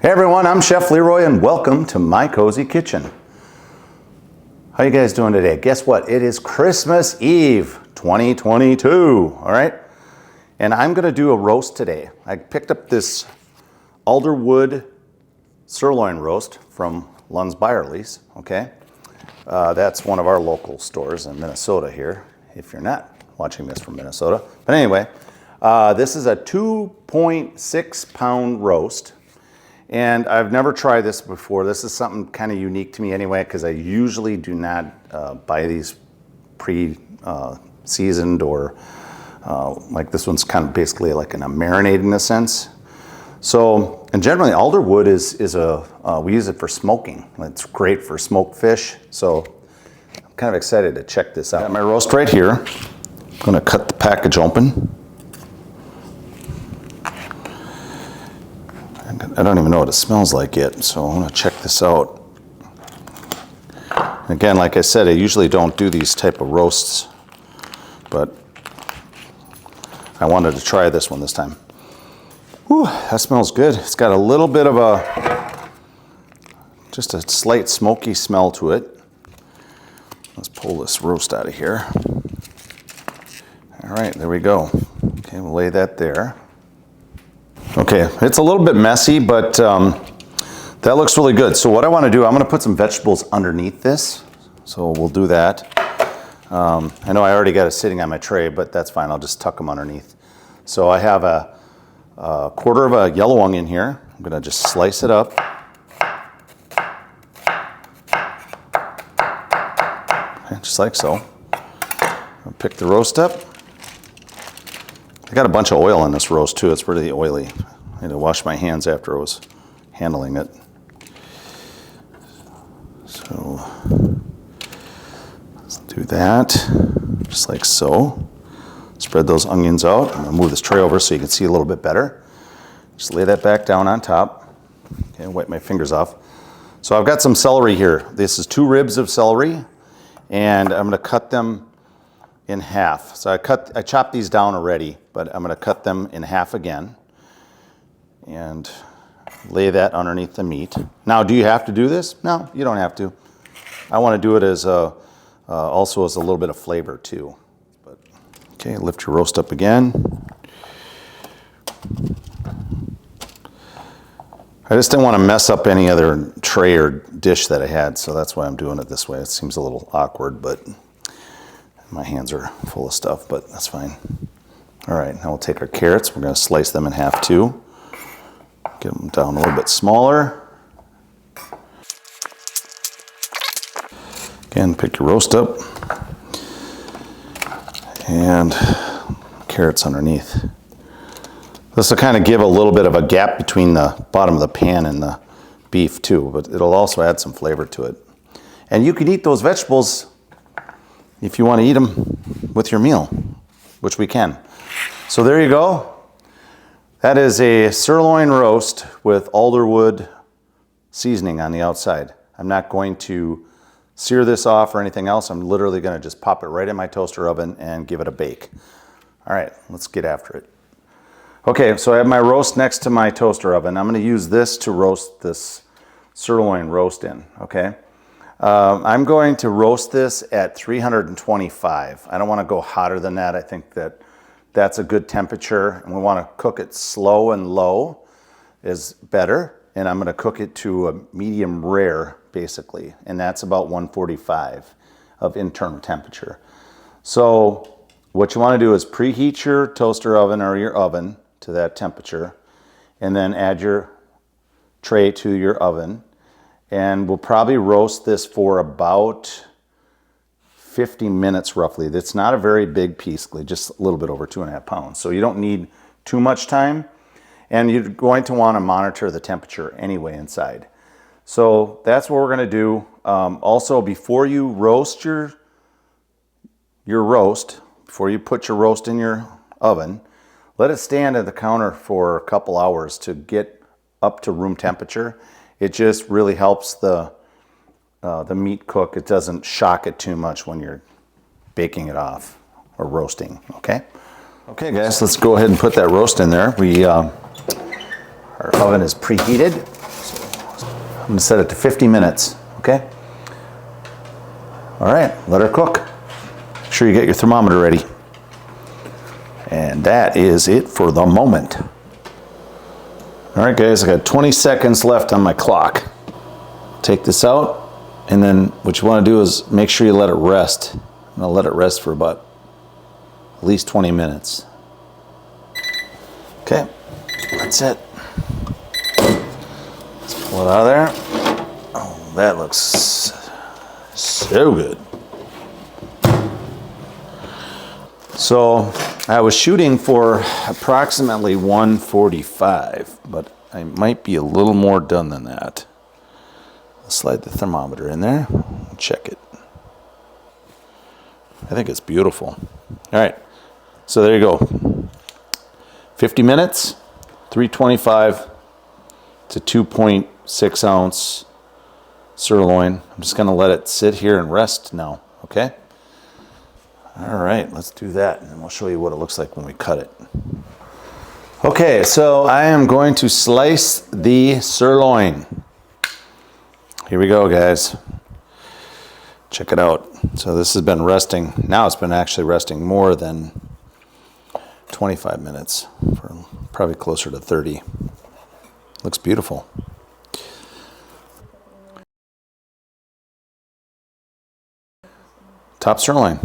Hey everyone, I'm Chef Leroy and welcome to My Cozy Kitchen. How you guys doing today? Guess what? It is Christmas Eve 2022, all right? And I'm gonna do a roast today. I picked up this Alderwood Sirloin roast from Lunds Byerly's, okay? That's one of our local stores in Minnesota here, if you're not watching this from Minnesota. But anyway, this is a 2.6 pound roast. And I've never tried this before. This is something kind of unique to me anyway, because I usually do not buy these pre-seasoned or like this one's kind of basically like in a marinade in a sense. So, and generally Alderwood is we use it for smoking. It's great for smoked fish. So I'm kind of excited to check this out. Got my roast right here. I'm gonna cut the package open. I don't even know what it smells like yet, so I'm gonna check this out. Again, like I said, I usually don't do these type of roasts, but I wanted to try this one this time. Whew, that smells good. It's got a little bit of just a slight smoky smell to it. Let's pull this roast out of here. All right, there we go. Okay, we'll lay that there. Okay, it's a little bit messy, but that looks really good. So what I want to do, I'm going to put some vegetables underneath this. So we'll do that. I know I already got it sitting on my tray, but that's fine. I'll just tuck them underneath. So I have a quarter of a yellow onion here. I'm going to just slice it up. Okay, just like so. I'll pick the roast up. I got a bunch of oil in this roast too. It's pretty oily. I had to wash my hands after I was handling it. So let's do that, just like so. Spread those onions out. I'm gonna move this tray over so you can see a little bit better. Just lay that back down on top. Okay, wipe my fingers off. So I've got some celery here. This is 2 ribs of celery, and I'm gonna cut them in half. So I chopped these down already, but I'm gonna cut them in half again and lay that underneath the meat. Now, do you have to do this? No, you don't have to. I wanna do it as also as a little bit of flavor too. But, okay, lift your roast up again. I just didn't wanna mess up any other tray or dish that I had, so that's why I'm doing it this way. It seems a little awkward, but my hands are full of stuff, but that's fine. All right, now we'll take our carrots. We're gonna slice them in half too. Get them down a little bit smaller. Again, pick your roast up. And carrots underneath. This will kind of give a little bit of a gap between the bottom of the pan and the beef too, but it'll also add some flavor to it. And you can eat those vegetables if you want to eat them with your meal, which we can. So there you go. That is a sirloin roast with Alderwood seasoning on the outside. I'm not going to sear this off or anything else. I'm literally going to just pop it right in my toaster oven and give it a bake. All right, let's get after it. Okay, so I have my roast next to my toaster oven. I'm going to use this to roast this sirloin roast in, okay? I'm going to roast this at 325. I don't want to go hotter than that. I think that that's a good temperature, and we want to cook it slow and low is better. And I'm going to cook it to a medium rare, basically, and that's about 145 of internal temperature. So what you want to do is preheat your toaster oven or your oven to that temperature, and then add your tray to your oven. And we'll probably roast this for about 50 minutes roughly. It's not a very big piece, just a little bit over 2.5 pounds. So you don't need too much time. And you're going to want to monitor the temperature anyway inside. So that's what we're going to do. Also, before you roast your roast, before you put your roast in your oven, let it stand at the counter for a couple hours to get up to room temperature. It just really helps the meat cook. It doesn't shock it too much when you're baking it off or roasting, okay? Okay guys, let's go ahead and put that roast in there. Our oven is preheated. I'm gonna set it to 50 minutes, okay? All right, let her cook. Make sure you get your thermometer ready. And that is it for the moment. All right, guys, I got 20 seconds left on my clock. Take this out, and then what you want to do is make sure you let it rest. I'm gonna let it rest for about at least 20 minutes. Okay, that's it. Let's pull it out of there. Oh, that looks so good. So I was shooting for approximately 145, but I might be a little more done than that. I'll slide the thermometer in there and check it. I think it's beautiful. All right, so there you go. 50 minutes, 325 to 2.6 ounce sirloin. I'm just gonna let it sit here and rest now, okay? All right, let's do that, and we'll show you what it looks like when we cut it. Okay, so I am going to slice the sirloin. Here we go, guys. Check it out. So this has been resting. Now it's been actually resting more than 25 minutes, for probably closer to 30. Looks beautiful. Top sirloin.